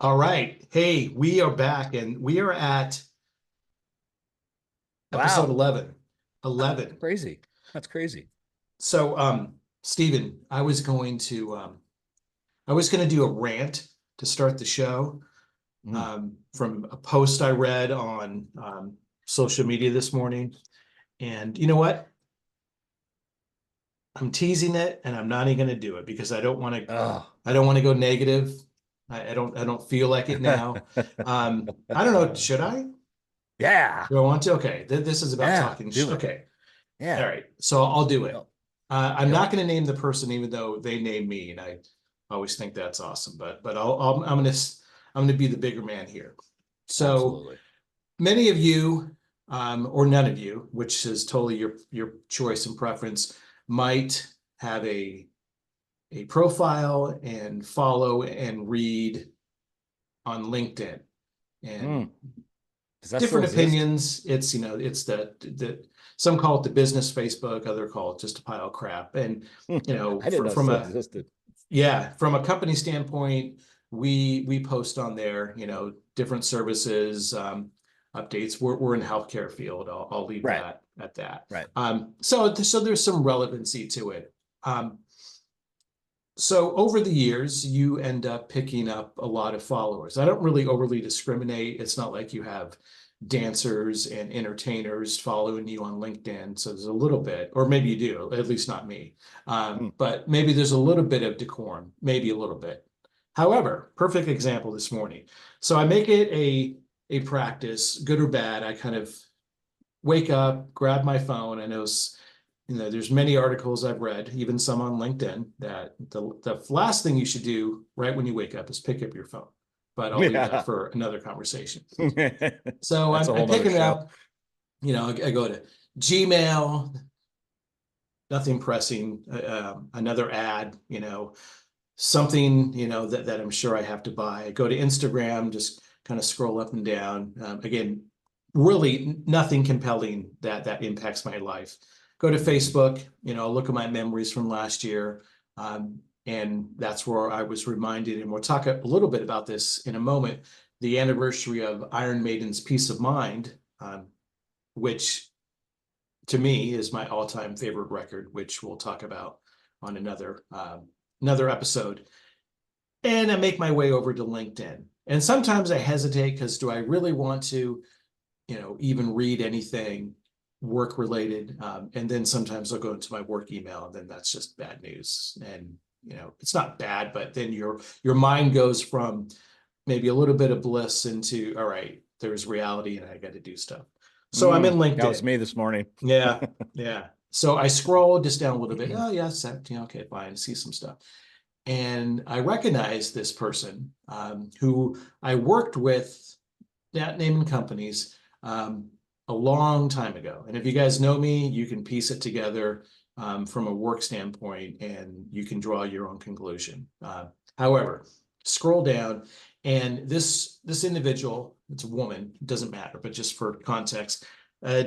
All right. Hey, we are back and we are at episode Wow. 11. 11. Crazy. That's crazy. So, Stephen, I was going to do a rant to start the show Mm. from a post I read on social media this morning. And you know what? I'm teasing it and I'm not even going to do it because Oh. I don't want to go negative. I don't feel like it now. I don't know. Should I? Yeah. Do I want to? Okay. This is about Yeah. talking. Do it. Okay. All Yeah. right, so I'll do it. Go. I'm Go. not going to name the person, even though they name me, and I always think that's awesome. But I'm gonna be the bigger man here. So Absolutely. many of you, or none of you, which is totally your choice and preference, might have a profile and follow and read on LinkedIn, and Mm. Does that still different exist? opinions. It's it's the some call it the business Facebook, other call it just a pile of crap. And I didn't know it from still a existed. yeah, from a company standpoint, we post on there, different services, updates. We're in the healthcare field. I'll leave Right. that at that. Right. So there's some relevancy to it. So over the years, you end up picking up a lot of followers. I don't really overly discriminate. It's not like you have dancers and entertainers following you on LinkedIn. So there's a little bit, or maybe you do, at least not me. Mm. But maybe there's a little bit of decorum, maybe a little bit. However, perfect example this morning. So I make it a practice, good or bad. I kind of wake up, grab my phone. I know there's many articles I've read, even some on LinkedIn, that the last thing you should do right when you wake up is pick up your phone. But I'll leave that Yeah. for another conversation. So That's a I'm whole nother picking it show. up. I go to Gmail, nothing pressing. Another ad, something that I'm sure I have to buy. I go to Instagram, just kind of scroll up and down. Again, really nothing compelling that impacts my life. Go to Mhm. Facebook, look at my memories from last year. And that's where I was reminded, and we'll talk a little bit about this in a moment, the anniversary of Iron Maiden's Peace of Mind, which to me is my all-time favorite record, which we'll talk about on another episode. And I make my way over to LinkedIn. And sometimes I hesitate because do I really want to, even read anything work related? And then sometimes I'll go into my work email, and then that's just bad news. And it's not bad, but then your mind goes from maybe a little bit of bliss into, all right, there's reality and I got to do stuff. So I'm in That was LinkedIn. me this morning. Yeah, yeah. So I scroll just down a little bit. Oh, yeah, okay, fine. See some stuff. And I recognize this person who I worked with, that naming companies, a long time ago. And if you guys know me, you can piece it together from a work standpoint and you can draw your own conclusion. However, scroll down and this individual, it's a woman, it doesn't matter, but just for context,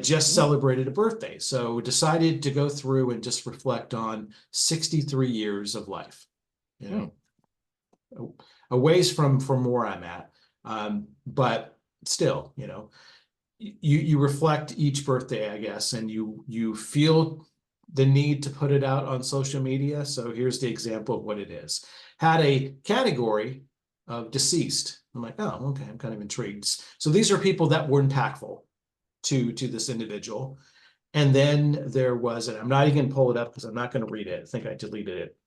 just Mm. celebrated a birthday. So decided to go through and just reflect on 63 years of life, you Mm. know, a ways from where I'm at. But still, you reflect each birthday, I guess, and you feel the need to put it out on social media. So here's the example of what it is. Had a category of deceased. I'm like, oh, okay, I'm kind of intrigued. So these are people that were impactful to this individual. And then there was, and I'm not even going to pull it up because I'm not going to read it. I think I deleted it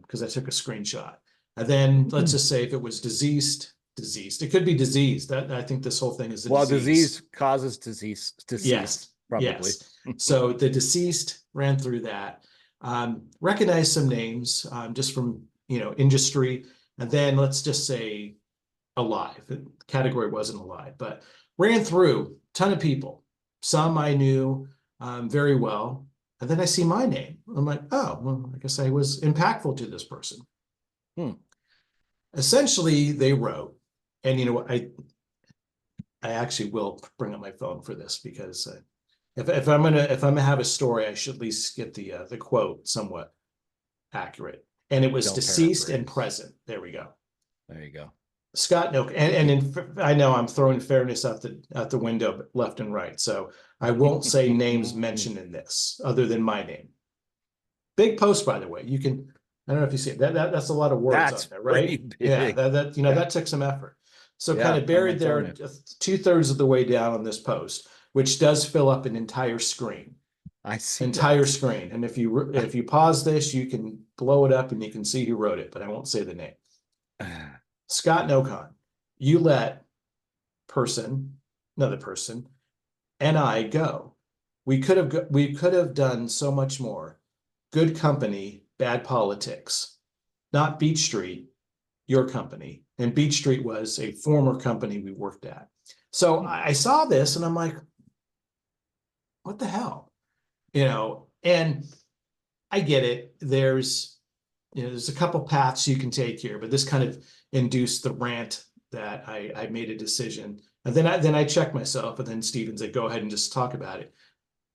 because I took a screenshot. And then let's just say if it was diseased. It could be disease. That I think this whole thing is a Well, disease disease. causes disease, deceased, Yes, probably. yes. So the deceased ran through that. Recognize some names just from industry, and then let's just say alive. The category wasn't alive, but ran through a ton of people. Some I knew very well, and then I see my name. I'm like, oh, well, I guess I was impactful to this person. Hmm. Essentially, they wrote, and I actually will bring up my phone for this because if I'm gonna have a story, I should at least get the quote somewhat accurate. And it was Don't deceased and paraphrase. present. There we go. There you go. Scott, no, I know I'm throwing fairness out the window left and right. So I won't say names mentioned in this other than my name. Big post, by the way. You can, I don't know if you see it. That's a lot of words That's on there, pretty right? Yeah, big. that Yeah. took some effort. So kind Yeah, of I'm buried not telling there, you. 2/3 of the way down on this post, which does fill up an entire screen. I see Entire that. screen. And if you pause this, you can blow it up and you can see who wrote it, but I won't say the name. Scott Nocon, you let another person, and I go. We could have done so much more. Good company, bad politics. Not Beach Street, your company. And Beach Street was a former company we worked at. So I saw this and I'm like, what the hell? And I get it. There's a couple paths you can take here, but this kind of induced the rant that I made a decision. And then I checked myself, and then Steven said, go ahead and just talk about it.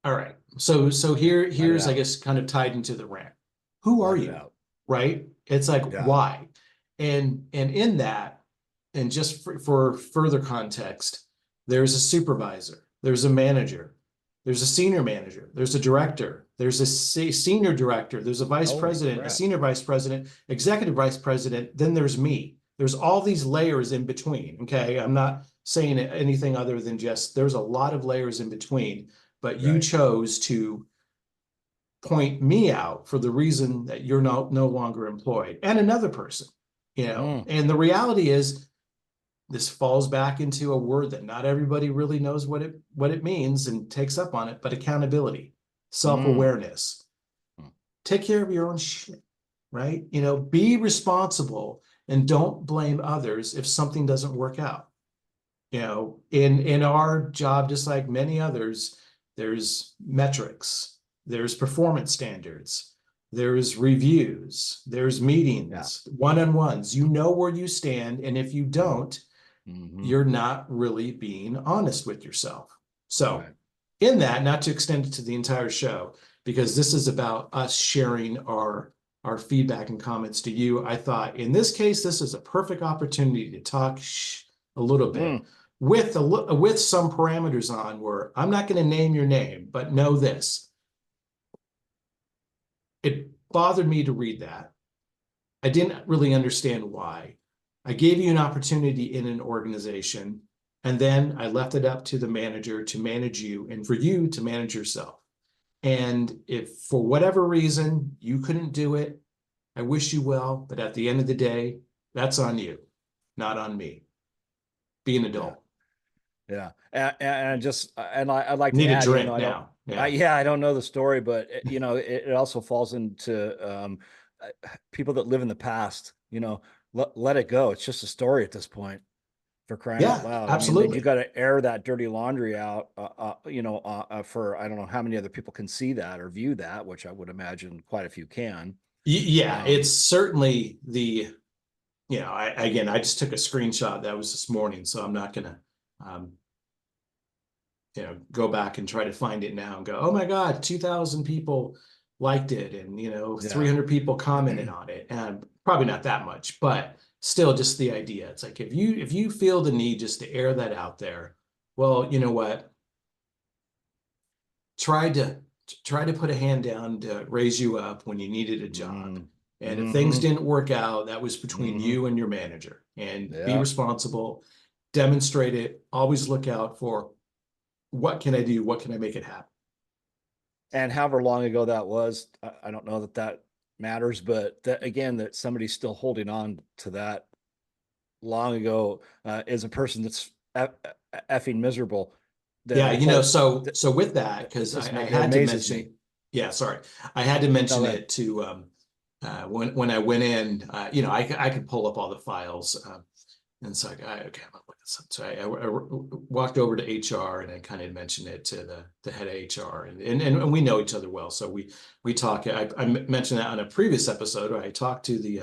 All right. So Let it here's I out. guess kind of tied into the rant. Who are Let it you? out. Right? It's like Yeah. why? And in that, and just for further context, there's a supervisor, there's a manager, there's a senior manager, there's a director, there's a senior director, there's a vice Holy president, a crap. senior vice president, executive vice president, then there's me. There's all these layers in between. Okay. I'm not saying anything other than just there's a lot of layers in between, but you Right. chose to point me out for the reason that you're no longer employed and another person. And the reality is this falls back into a word that not everybody really knows what it means and takes up on it, but accountability, self-awareness. Take care of your own shit, right? Be responsible and don't blame others if something doesn't work out. In our job, just like many others, there's metrics, there's performance standards, there's reviews, there's meetings, one-on-ones. You know where you stand, and if you don't, you're not really being honest with yourself. So in that, not to extend it to the entire show, because this is about us sharing our feedback and comments to you, I thought in this case, this is a perfect opportunity to talk a little bit with some parameters on where I'm not going to name your name, but know this. It bothered me to read that. I didn't really understand why. I gave you an opportunity in an organization, and then I left it up to the manager to manage you and for you to manage yourself. And if for whatever reason you couldn't do it, I wish you well, but at the end of the day, that's on you, not on me. Be an adult. Yeah. I'd like to Need a add, drink I don't, now. Yeah. I don't know the story, but it also falls into people that live in the past, let it go. It's just a story at this point, for crying out Yeah, loud. I mean, you absolutely. got to air that dirty laundry out, for, I don't know how many other people can see that or view that, which I would imagine quite a few can. Yeah, it's certainly I just took a screenshot that was this morning, so I'm not gonna um, go back and try to find it now and go, oh my God, 2,000 people liked it, and 300 people commented on it, and probably not that much, but still, just the idea. It's like if you feel the need just to air that out there, well, you know what? Try to put a hand down to raise you up when you needed a job. And if things didn't work out, that was between you and your manager. And be responsible, demonstrate it, always look out for what can I do? What can I make it happen? And however long ago that was, I don't know that matters, but that again, that somebody's still holding on to that long ago, is a person that's effing miserable. Yeah, so with that, because I had to amazes me. mention, yeah, sorry, I had to mention it to when I went in, I could pull up all the files. And so okay, I'm gonna look this up. So I walked over to HR and I kind of mentioned it to the head of HR, and we know each other well. So we talk. I mentioned that on a previous episode where I talked to the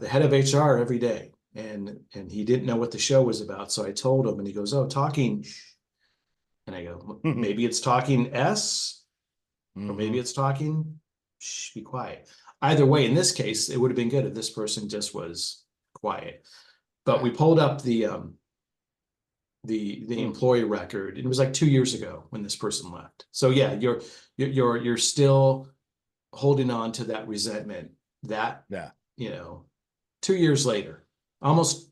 head of HR every day, and he didn't know what the show was about. So I told him, and he goes, "Oh, talking." And I go, maybe it's talking S, or maybe it's talking shh, be quiet. Either way, in this case, it would have been good if this person just was quiet. But we pulled up the Hmm. employee record. It was like 2 years ago when this person left. So yeah, you're still holding on to that resentment that, Yeah. you know, 2 years later, almost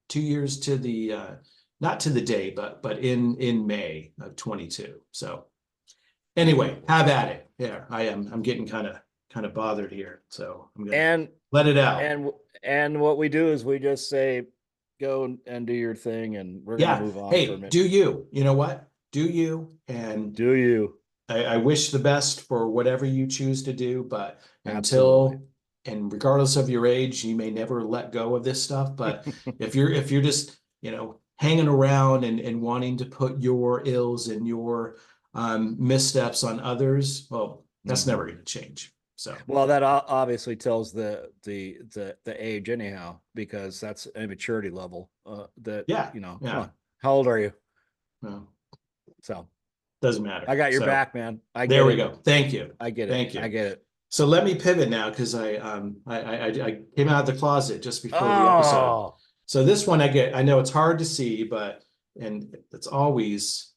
2 years to the not to the day, but in May of 22. So anyway, have at it. Yeah, I'm getting kind of bothered here. So I'm gonna And let it out. and and what we do is we just say, go and do your thing, and we're gonna Yeah. move on from Hey, it. do you? You know what? Do you? And Do you? I wish the best for whatever you choose to do, but Absolutely. and regardless of your age, you may never let go of this stuff. But if you're just, hanging around and wanting to put your ills and your missteps on others, well, that's Mhm. never going to change. So Well, that obviously tells the age anyhow, because that's a maturity level. That yeah, come yeah, on, how old are you? well, So doesn't I matter. got your So back, man. I there get we it. go. Thank you. I get it. Thank I you. get it. So let me pivot now because I came out of the closet just before the episode. Oh, So this one I know it's hard to see, and it's always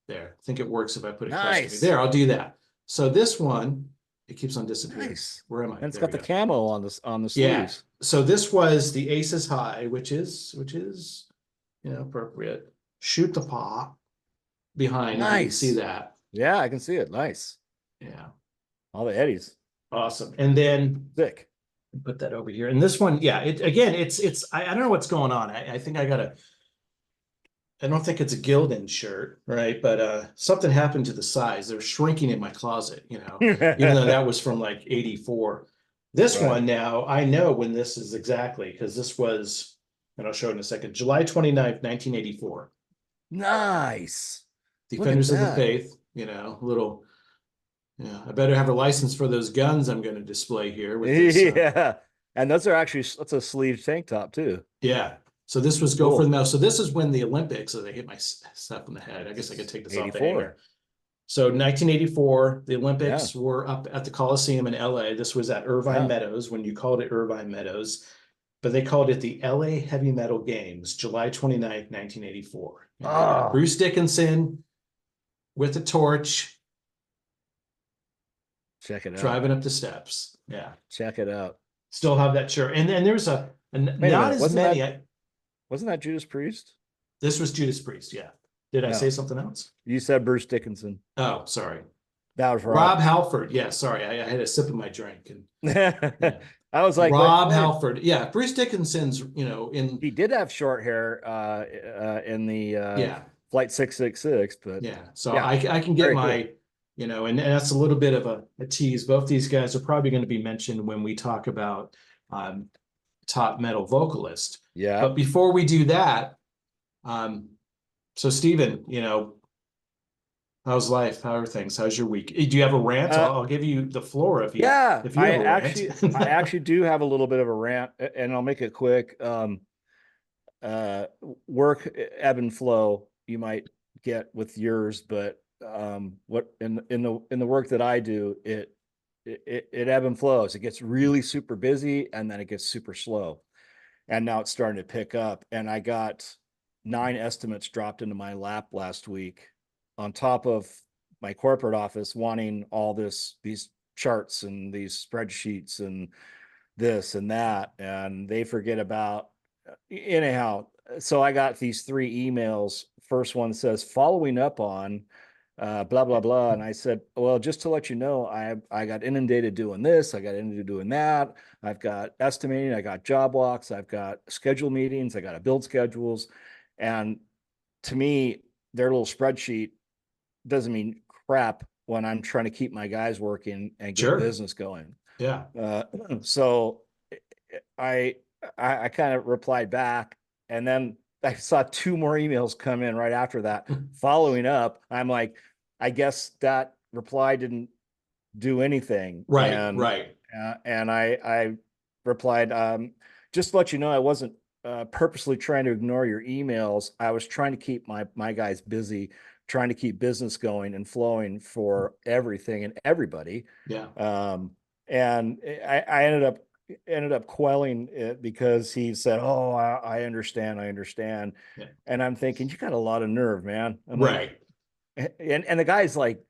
there. I think it works if I put it close to me. nice, There, I'll do that. So this one, it keeps on disappearing. nice. Where am I? And it's There got we the go. camo on the Yeah. sleeves. So this was the Aces High, which is appropriate. Shoot the paw behind if you can see Nice. that. Yeah, I can see it. Nice. Yeah. All the eddies. Awesome. And then Sick. put that over here. And this one, yeah, it again, I don't know what's going on. I think I don't think it's a Gildan shirt, right? But something happened to the size. They're shrinking in my closet, even though that was from like 84. This Right. one now, I know when this is exactly because this was, and I'll show it in a second, July 29th, 1984. Nice. Look at Defenders of the that. Faith, little, yeah, I better have a license for those guns I'm going to display here with this. Yeah. And those are actually, that's a sleeve tank top too. Yeah. So this was go for the Cool. mouse. So this is when the Olympics, so they hit myself in the head. I guess I could take this off the 84. hanger. So 1984, the Yeah. Olympics were up at the Coliseum in LA. This was at Irvine Yeah. Meadows when you called it Irvine Meadows, but they called it the LA Heavy Metal Games, July 29th, 1984. And they got Oh, Bruce Dickinson with a torch check it out. driving up the steps. Yeah. Check it out. Still have that shirt. And then there's Wait a not minute. as many. Wasn't that Judas Priest? This was Judas Priest. Yeah. Did I say No. something else? You said Bruce Dickinson. Oh, sorry. That was Rob Rob. Halford. Yeah, sorry. I had a sip of my drink and yeah. I was like, Rob wait. Halford. Yeah, Bruce Dickinson's, in He did have short hair in the yeah, Flight 666, but yeah. So yeah, I can get very cool. my, and that's a little bit of a tease. Both these guys are probably going to be mentioned when we talk about um, top metal vocalist. Yeah. But before we do that, so Stephen, how's life? How are things? How's your week? Do you have a rant? Uh, I'll give you the floor yeah, if you have a rant. I actually do have a little bit of a rant, and I'll make it quick. Uh, Work ebb and flow you might get with yours, but what in the work that I do, it ebb and flows. It gets really super busy, and then it gets super slow. And now it's starting to pick up. And I got 9 estimates dropped into my lap last week, on top of my corporate office wanting all these charts and these spreadsheets and this and that, and they forget about anyhow. So I got these 3 emails. First one says following up on blah blah blah, and I said, well, just to let you know, I got inundated doing this, I got inundated doing that, I've got estimating, I got job walks, I've got schedule meetings, I got to build schedules. And to me, their little spreadsheet doesn't mean crap when I'm trying to keep my guys working and get Sure. business going. Yeah. So I I kind of replied back, and then I saw 2 more emails come in right after that, following up. I'm like, I guess that reply didn't do anything, Right, right. and I replied, just to let you know, I wasn't purposely trying to ignore your emails. I was trying to keep my guys busy, trying to keep business going and flowing for everything and everybody. Yeah. Um, and I ended up ended up quelling it because he said, "Oh, I understand, I understand," Yeah. and I'm thinking, "You got a lot of nerve, man." I'm like, Right. and the guy's like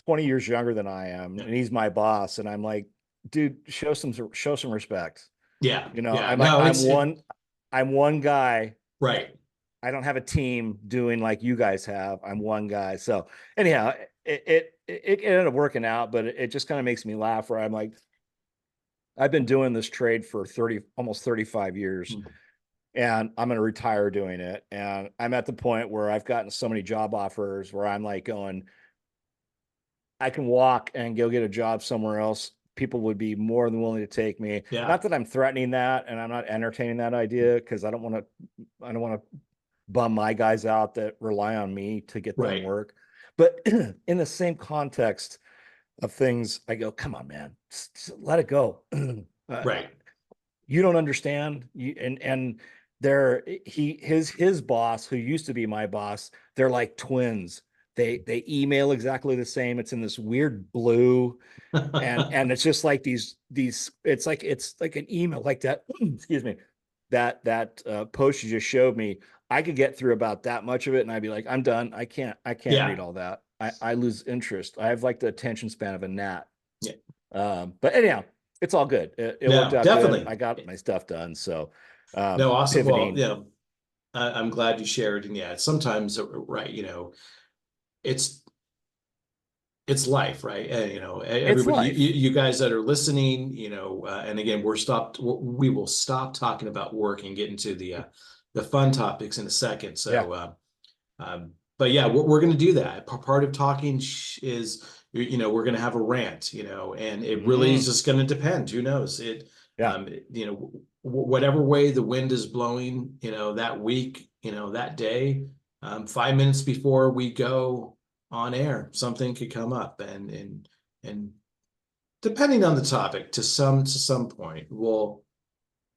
20 years younger than I am, Yeah. and he's my boss, and I'm like, "Dude, show some respect." Yeah. You know, Yeah. I'm like, No, it's it. I'm one guy. Right. I don't have a team doing like you guys have. I'm one guy. So anyhow, it ended up working out, but it just kind of makes me laugh. Where I'm like, I've been doing this trade for 30, almost 35 years, Mm. and I'm going to retire doing it. And I'm at the point where I've gotten so many job offers where I'm like going, I can walk and go get a job somewhere else. People would be more than willing to take me. Yeah. Not that I'm threatening that, and I'm not entertaining that idea because I don't want to bum my guys out that rely on me to get them Right. work. But in the same context of things, I go, come on, man, just let it go. uh, Right. you don't understand. And they're his boss, who used to be my boss, they're like twins. They email exactly the same. It's in this weird blue, and it's just like these it's like an email like that. Excuse me, that post you just showed me. I could get through about that much of it, and I'd be like, I'm done. I can't read Yeah. all that. I lose interest. I have like the attention span of a gnat. Yeah. But anyhow, it's all good. It worked No, out good. definitely. I got my stuff done. So No, awesome. Well, pivoting. you know, I'm glad you shared. And yeah, sometimes, right, you know, it's it's life, right? And, you know, It's everybody, life. you guys that are listening, you know, and again, we will stop talking about work and get into the fun topics in a second. Yeah. So, but yeah, we're going to do that. Part of talking is, you know, we're going to have a rant, you know, and it really is Mm, just going to depend. Who knows? yeah. You know, whatever way the wind is blowing, you know, that week, you know, that day, 5 minutes before we go on air, something could come up, and depending on the topic, to some point, we'll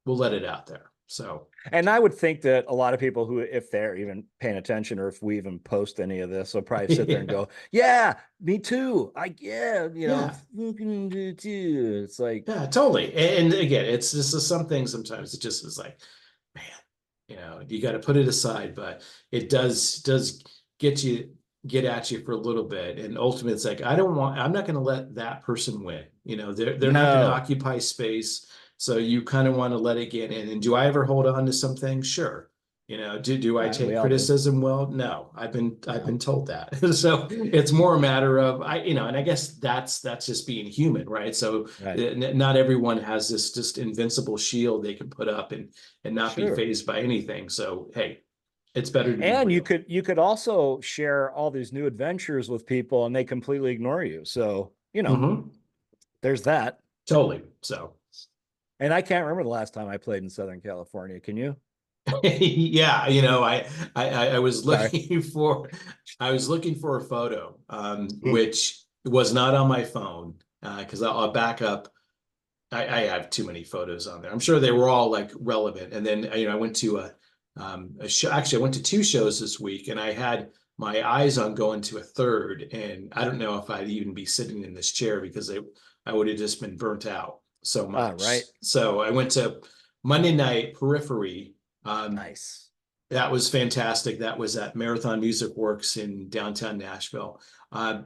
let it out there. So, And I would think that a lot of people who, if they're even paying attention, or if we even post any of this, will probably sit there and yeah, go, "Yeah, me too. Yeah, yeah. fucking do too." It's like, Yeah, totally. And again, it's just some things sometimes it just is like, man, you know, you got to put it aside, but it does get you get at you for a little bit. And ultimately it's like, I'm not going to let that person win. You know, they're not going to no, occupy space. So you kind of want to let it get in. And do I ever hold on to some things? Sure. You know, do I we take all do. criticism well? No, I've No, been told that. So it's more a matter of you know, and I guess that's just being human, right? So right. not everyone has this just invincible shield they can put up and not be Sure. fazed by anything. So hey, it's better to be And real. you could also share all these new adventures with people and they completely ignore you. So, Hmm. there's that. Totally. So And I can't remember the last time I played in Southern California. Can you? yeah, you know, I was Sorry. looking for I was looking for a photo, Hmm. which was not on my phone because I'll back up. I have too many photos on there. I'm sure they were all like relevant. And then you know I went to a show. Actually, I went to two shows this week, and I had my eyes on going to a third. And I don't know if I'd even be sitting in this chair because I would have just been burnt out so much. Right. So I went to Monday night Periphery. Nice. That was fantastic. That was at Marathon Music Works in downtown Nashville. Uh,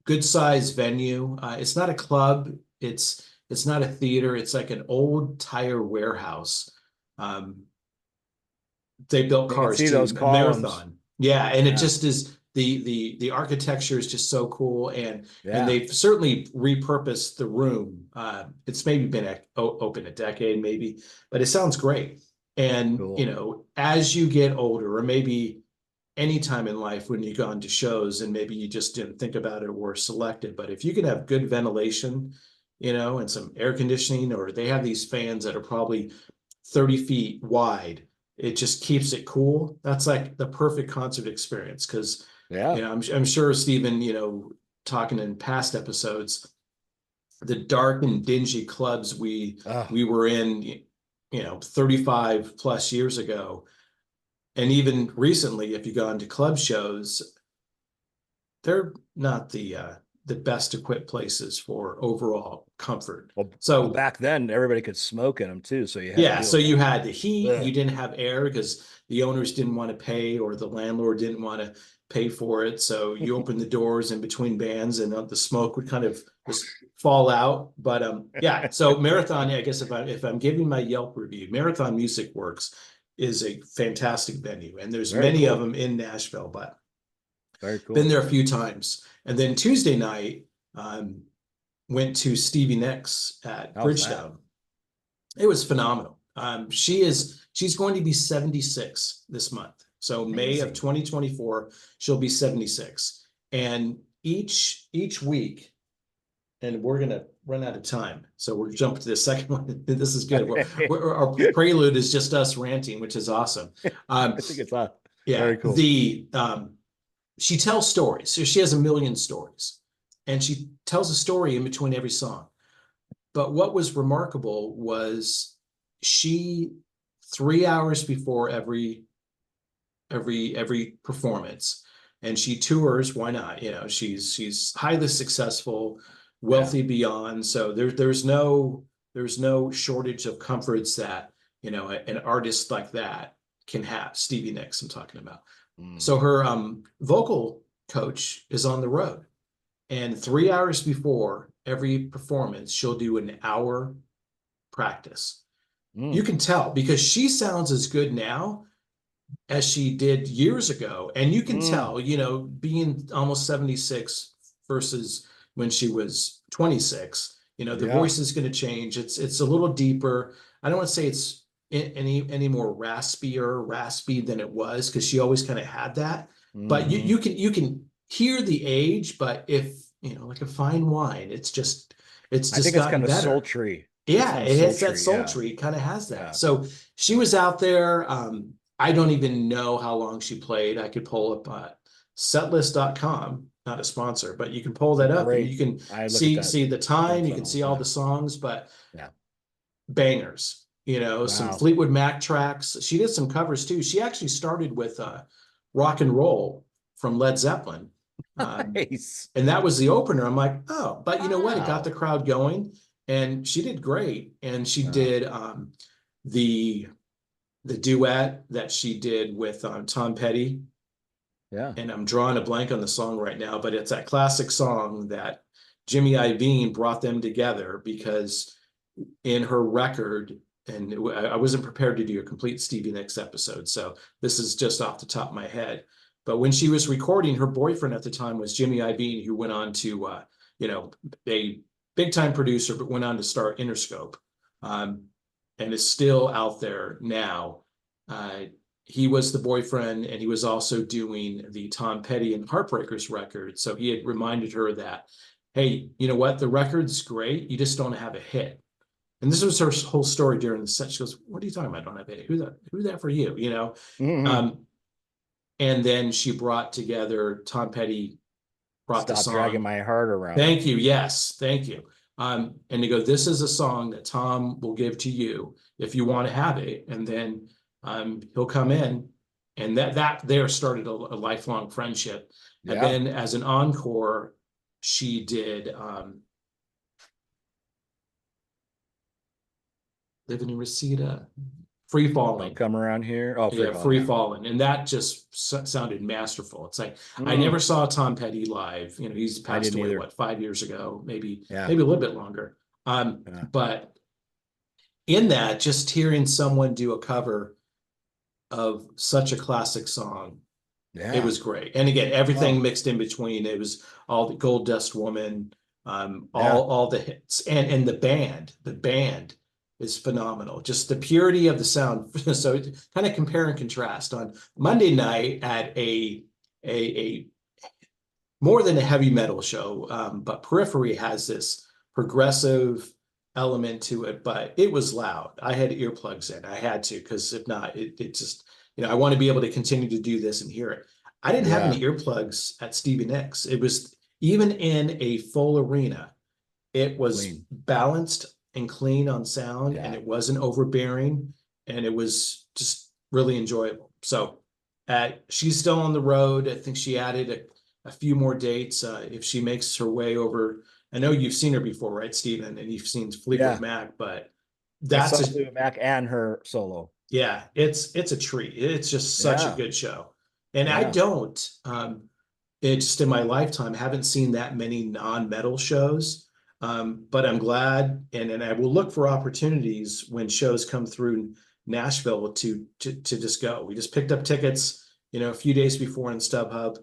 Good sized venue. It's not a club. It's not a theater. It's like an old tire warehouse. Um, they built I can cars see those too. columns. Marathon. Yeah, and it Yeah. just is the architecture is just so cool, and Yeah. they've certainly repurposed the room. It's maybe been open a decade, maybe, but it sounds great. And you Cool. know, as you get older, or maybe any time in life when you go into shows and maybe you just didn't think about it or were selected, but if you can have good ventilation, you know, and some air conditioning, or they have these fans that are probably 30 feet wide, it just keeps it cool. That's like the perfect concert experience. Cause, Yeah. you know, I'm sure Stephen, you know, talking in past episodes, the dark and dingy clubs Oh, we were in, you know, 35 plus years ago, and even recently, if you go into club shows, they're not the best equipped places for overall comfort. Well, So back then everybody could smoke in them too, so you had to yeah, deal so with you that. had the heat, Ugh. you didn't have air because the owners didn't want to pay or the landlord didn't want to pay for it. So you open the doors in between bands and the smoke would kind of just fall out. But yeah, so Marathon, I guess if I'm giving my Yelp review, Marathon Music Works is a fantastic venue, and there's Very many of cool. them in Nashville, but Very been cool. there a few times. And then Tuesday night, um, went to Stevie Nicks at How's that? Bridgetown. It was phenomenal. She's going to be 76 this month. So May of Amazing. 2024, she'll be 76. And each week, and we're gonna run out of time. So we're jumping to the second one. This is good. Okay. Our prelude is just us ranting, which is awesome. I Um, think it's yeah, very cool. she tells stories. So she has a million stories, and she tells a story in between every song. But what was remarkable was she 3 hours before every performance, and she tours. Why not? She's highly successful, Yeah. wealthy beyond. So there's no shortage of comforts that an artist like that can have. Stevie Nicks, I'm talking about. So Hmm. her vocal coach is on the road. And 3 hours before every performance, she'll do an hour practice. You Mm. can tell because she sounds as good now as she did years ago. And you can Mm. tell, being almost 76 versus when she was 26, the Yeah. voice is going to change. It's a little deeper. I don't want to say it's any more raspy than it was because she always kind of had that. But you Hmm. you can hear the age, but if like a fine wine, it's I think just it's kind gotten of better. sultry. It's Yeah, kind of it hits that sultry. Yeah. sultry, kind of has that. Yeah. So she was out there. I don't even know how long she played. I could pull up setlist.com, not a sponsor, but you can pull It's a that up and you great, can I look at see that the time, you website can all the see all the time. songs, but Yeah. bangers, some Wow. Fleetwood Mac tracks. She did some covers too. She actually started with rock and roll from Led Zeppelin. Um, Nice. and that was the opener. I'm like, oh, but you know what? It got the Wow. crowd going, and she did great. And she Yeah. did the the duet that she did with Tom Petty, Yeah. and I'm drawing a blank on the song right now, but it's that classic song that Jimmy Iovine brought them together because in her record, and I wasn't prepared to do a complete Stevie Nicks episode, so this is just off the top of my head. But when she was recording, her boyfriend at the time was Jimmy Iovine, who went on to, a big time producer, but went on to start Interscope, um, and is still out there now. Uh, he was the boyfriend, and he was also doing the Tom Petty and Heartbreakers record. So he had reminded her that, hey, you know what? The record's great. You just don't have a hit. And this was her whole story during the set. She goes, "What are you talking about? I don't have a hit. Who's that for you?" Hmm. Um, and then she brought together Tom Petty, brought the Stop dragging song. my heart around. Thank you. Yes, thank you. And they go, "This is a song that Tom will give to you if you want to have it." And then he'll come in, and that there started a lifelong friendship. And Yeah. then as an encore, she did "Living in Reseda," "Free Don't Falling." come around here. Oh, free Yeah, falling. "Free Yeah. Falling," and that just sounded masterful. It's like I Mm. never saw Tom Petty live. He's I passed didn't away either. what, 5 years ago, maybe Yeah. maybe a little bit longer. Yeah. But in that, just hearing someone do a cover of such a classic song, it Yeah. was great. And again, everything Oh, mixed in between. It was all the Gold Dust Woman, yeah. all the hits, and the band is phenomenal. Just the purity of the sound. So kind of compare and contrast. On Monday night at a more than a heavy metal show, but Periphery has this progressive element to it, but it was loud. I had earplugs in. I had to, because if not, it just, I want to be able to continue to do this and hear it. I didn't have any Yeah. earplugs at Stevie Nicks. It was even in a full arena, it was Clean. balanced and clean on sound, and Yeah. it wasn't overbearing, and it was just really enjoyable. So she's still on the road. I think she added a few more dates, if she makes her way over. I know you've seen her before, right, Stephen? And you've seen Fleetwood Yeah. Mac, but I that's saw a, Fleetwood Mac and her solo. yeah, it's a treat. It's just such a Yeah. good show. And I Yeah. don't, it just in my lifetime haven't seen that many non-metal shows. But I'm glad, and I will look for opportunities when shows come through Nashville to just go. We just picked up tickets, a few days before in StubHub.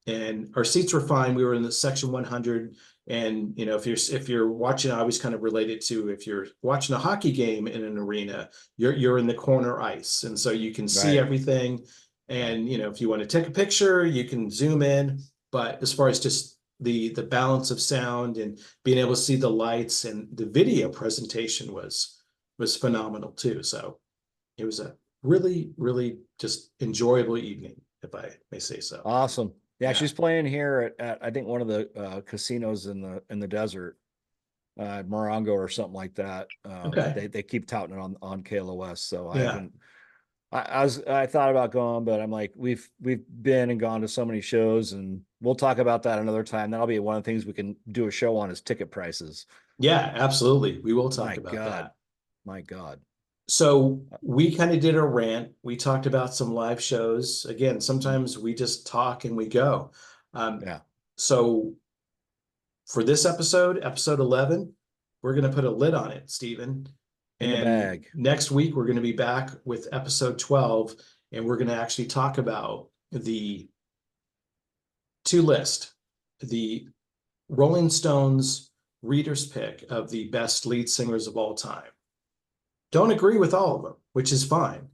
And our seats were fine. We were in the section 100. And if you're watching, I always kind of relate it to if you're watching a hockey game in an arena, you're in the corner ice, and so you can see Right. everything. Right. And if you want to take a picture, you can zoom in. But as far as just the balance of sound and being able to see the lights, and the video presentation was phenomenal too. So it was a really, really just enjoyable evening, if I may say so. Awesome. Yeah, Yeah. she's playing here at I think one of the casinos in the desert, Morongo or something like that. Okay. They keep touting it on KLOS. So I Yeah. haven't. I thought about going, but I'm like we've been and gone to so many shows, and we'll talk about that another time. That'll be one of the things we can do a show on is ticket prices. Yeah, absolutely. We will talk My about God, that. my God. So we kind of did a rant. We talked about some live shows. Again, sometimes we just talk and we go. Um, Yeah, so for this episode 11, we're going to put a lid on it, Stephen. in the And bag. next week, we're going to be back with episode 12, and we're going to actually talk about the two list, the Rolling Stones reader's pick of the best lead singers of all time. Don't agree with all of them, which is fine.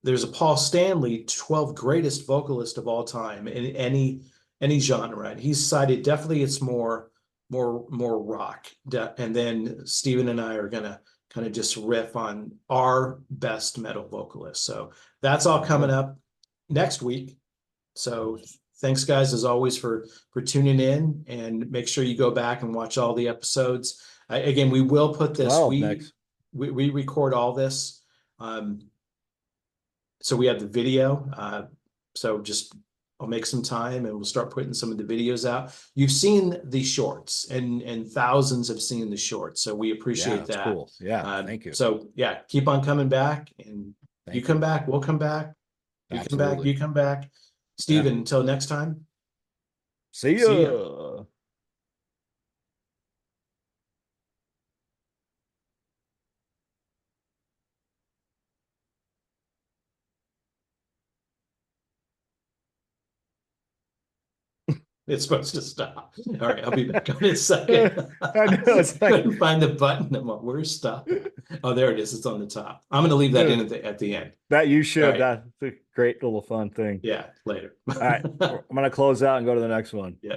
There's a Paul Stanley 12 greatest vocalist of all time in any genre. And he's cited definitely it's more rock. And then Steven and I are gonna kind of just riff on our best metal vocalists. So that's all Sounds coming good. up next week. So thanks guys as always for tuning in, and make sure you go back and watch all the episodes. Again, we will put this, 12 we next. we record all this. So we have the video. So just I'll make some time and we'll start putting some of the videos out. You've seen the shorts, and thousands have seen the shorts. So we Yeah, appreciate that's that. cool. Yeah, thank you. So yeah, keep on coming back, and you Thank come you. back, we'll come back. You come back, Absolutely. you come back. Yeah. Steven, until next time, See see ya. ya. It's supposed to stop. All right, I'll be back on in a second. I know it's like Couldn't find the button. I'm like, where's stopping? Oh, there it is. It's on the top. I'm going to leave that in at the end. that you All should. right. That's a great little fun thing. Yeah, later. All right. I'm gonna close out and go to the next one. Yeah.